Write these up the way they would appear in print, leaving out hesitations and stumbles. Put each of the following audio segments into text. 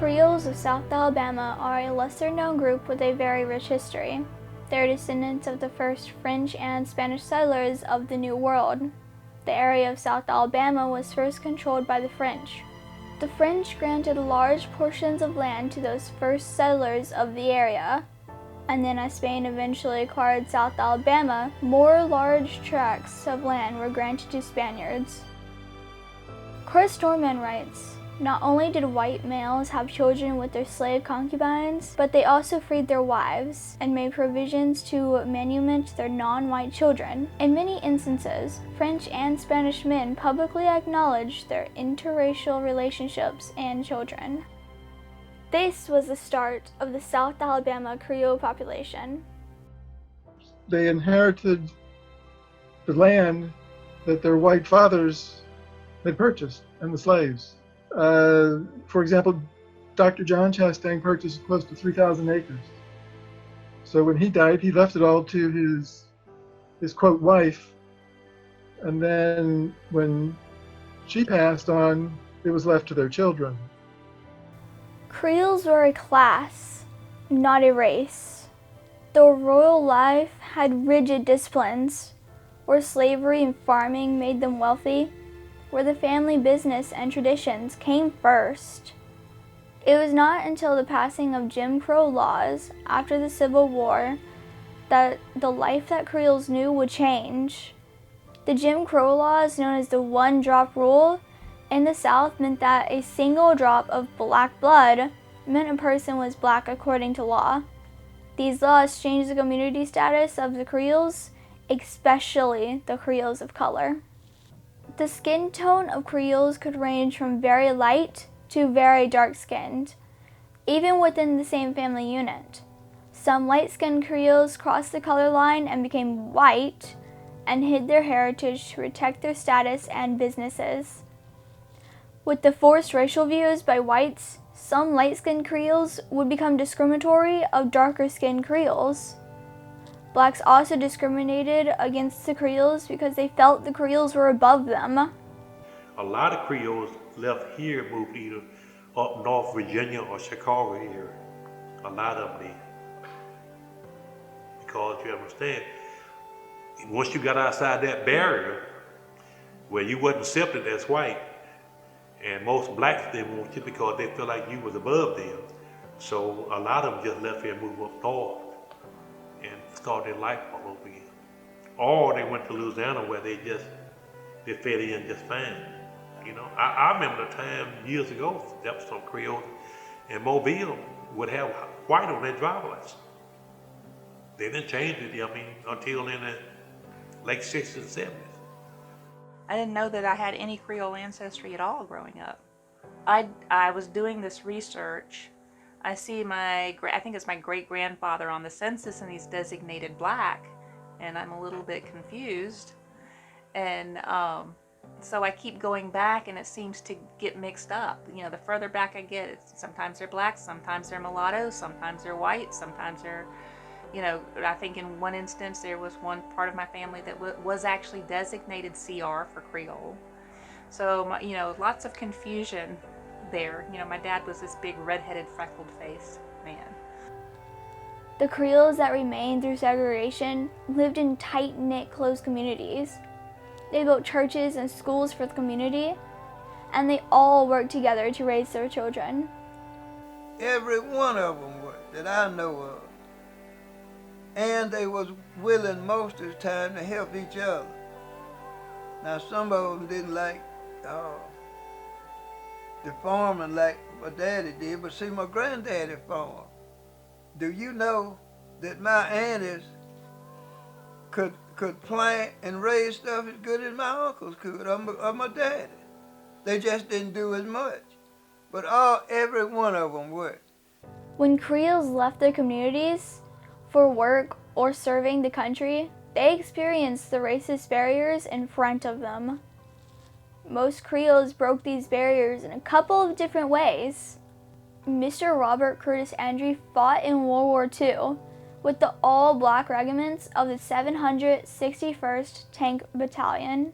Creoles of South Alabama are a lesser-known group with a very rich history. They are descendants of the first French and Spanish settlers of the New World. The area of South Alabama was first controlled by the French. The French granted large portions of land to those first settlers of the area, and then as Spain eventually acquired South Alabama, more large tracts of land were granted to Spaniards. Chris Dorman writes, "Not only did white males have children with their slave concubines, but they also freed their wives and made provisions to manumit their non-white children. In many instances, French and Spanish men publicly acknowledged their interracial relationships and children." This was the start of the South Alabama Creole population. They inherited the land that their white fathers had purchased and the slaves. For example, Dr. John Chastain purchased close to 3,000 acres. So when he died, he left it all to his quote wife. And then when she passed on, it was left to their children. Creoles were a class, not a race. Though royal life had rigid disciplines, where slavery and farming made them wealthy, where the family business and traditions came first. It was not until the passing of Jim Crow laws after the Civil War that the life that Creoles knew would change. The Jim Crow laws, known as the one-drop rule, in the South meant that a single drop of black blood meant a person was black according to law. These laws changed the community status of the Creoles, especially the Creoles of color. The skin tone of Creoles could range from very light to very dark-skinned, even within the same family unit. Some light-skinned Creoles crossed the color line and became white and hid their heritage to protect their status and businesses. With the forced racial views by whites, some light-skinned Creoles would become discriminatory of darker-skinned Creoles. Blacks also discriminated against the Creoles because they felt the Creoles were above them. A lot of Creoles left here, moved either up North Virginia or Chicago area. A lot of them did. Because you understand, once you got outside that barrier, where you wasn't accepted as white, and most blacks didn't want you because they feel like you was above them. So a lot of them just left here and moved up north and started their life all over again. Or they went to Louisiana where they fit in just fine. You know, I remember the time years ago, there was some Creoles in Mobile would have white on their driver's license. They didn't change it, until in the late 60s and 70s. I didn't know that I had any Creole ancestry at all growing up. I was doing this research. I see I think it's my great-grandfather on the census, and he's designated black, and I'm a little bit confused. And so I keep going back, and it seems to get mixed up. You know, the further back I get, sometimes they're black, sometimes they're mulattoes, sometimes they're white, sometimes they're, I think in one instance there was one part of my family that was actually designated CR for Creole. So, lots of confusion there. My dad was this big red-headed freckled-faced man. The Creoles that remained through segregation lived in tight-knit, close communities. They built churches and schools for the community, and they all worked together to raise their children. Every one of them were, that I know of. And they was willing most of the time to help each other. Now some of them didn't like the farming like my daddy did, but see, my granddaddy farmed. Do you know that my aunties could plant and raise stuff as good as my uncles could, or my daddy? They just didn't do as much, but every one of them would. When Creoles left their communities for work or serving the country, they experienced the racist barriers in front of them. Most Creoles broke these barriers in a couple of different ways. Mr. Robert Curtis Andrew fought in World War II with the all-black regiments of the 761st Tank Battalion.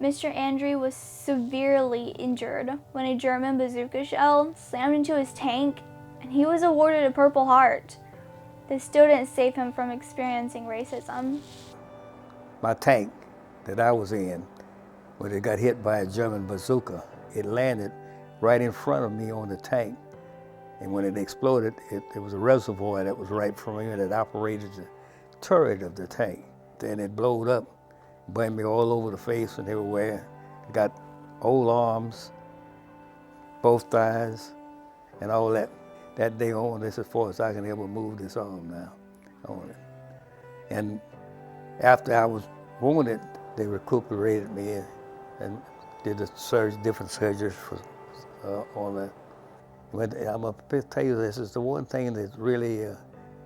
Mr. Andrew was severely injured when a German bazooka shell slammed into his tank, and he was awarded a Purple Heart. This still didn't save him from experiencing racism. My tank that I was in, when it got hit by a German bazooka, it landed right in front of me on the tank. And when it exploded, it was a reservoir that was right from here that operated the turret of the tank. Then it blowed up, burned me all over the face and everywhere. Got old arms, both thighs, and all that. That day on, that's as far as I can ever move this arm now on it. And after I was wounded, they recuperated me and did different surgeries for on that. But I'm going to tell you this is the one thing that really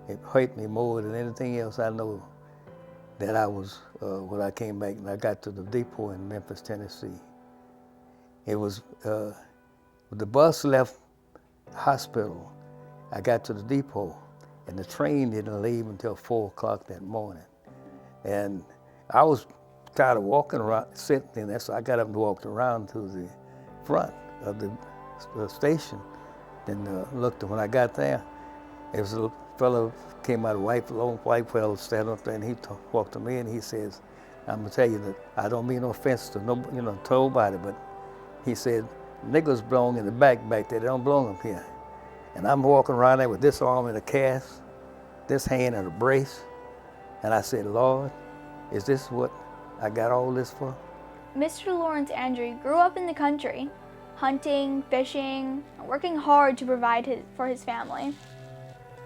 it hurt me more than anything else. I know that I was, when I came back and I got to the depot in Memphis, Tennessee. It was, the bus left the hospital, I got to the depot, and the train didn't leave until 4 o'clock that morning. And I was tired of walking around, sitting there, so I got up and walked around to the front of the station. And looked, when I got there, there was a fellow came out, a long white fellow standing up there, and he walked to me and he says, "I'm gonna tell you that I don't mean no offense to to nobody, but he said, niggas belong in the back there, they don't belong up here." And I'm walking around there with this arm in a cast, this hand in a brace, and I said, "Lord, is this what I got all this for?" Mr. Lawrence Andrew grew up in the country, hunting, fishing, and working hard to provide for his family.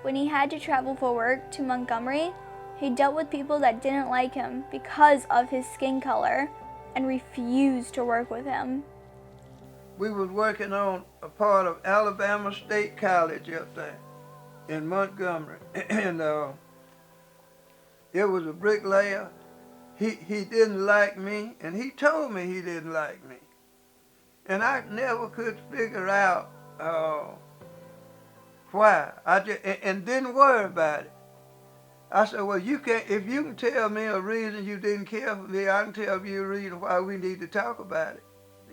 When he had to travel for work to Montgomery, he dealt with people that didn't like him because of his skin color and refused to work with him. We was working on a part of Alabama State College up there in Montgomery, and it was a bricklayer. He didn't like me, and he told me he didn't like me. And I never could figure out why. And didn't worry about it. I said, well, if you can tell me a reason you didn't care for me, I can tell you a reason why we need to talk about it.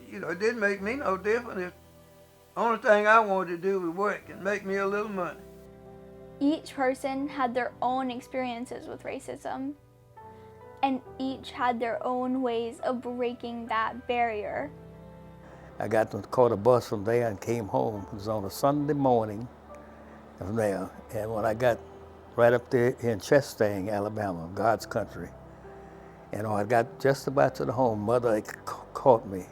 It didn't make me no difference. The only thing I wanted to do was work and make me a little money. Each person had their own experiences with racism, and each had their own ways of breaking that barrier. I caught a bus from there and came home. It was on a Sunday morning from there. And when I got right up there in Chestang, Alabama, God's country, and I got just about to the home, Mother caught me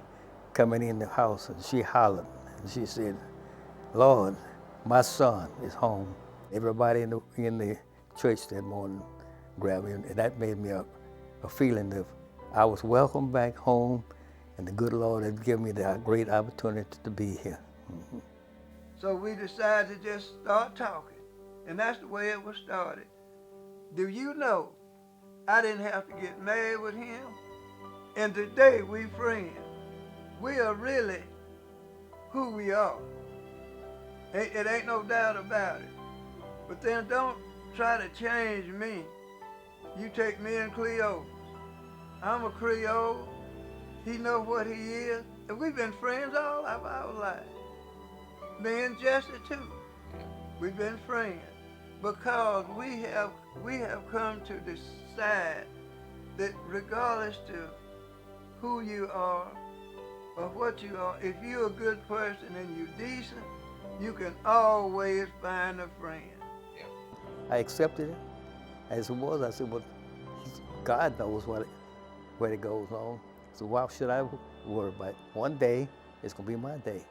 coming in the house, and she hollered, and she said, "Lord, my son is home." Everybody in the church that morning grabbed me, and that made me a feeling of I was welcome back home, and the good Lord had given me that great opportunity to be here. Mm-hmm. So we decided to just start talking, and that's the way it was started. Do you know, I didn't have to get married with him, and today we friends. We are really who we are. It ain't no doubt about it. But then don't try to change me. You take me and Cleo. I'm a Creole. He knows what he is. And we've been friends all of our life. Me and Jesse too. We've been friends because we have come to decide that regardless to who you are or what you are, if you're a good person and you're decent, you can always find a friend. I accepted it as it was. I said, well, God knows what it goes on. So why should I worry about it? One day, it's going to be my day.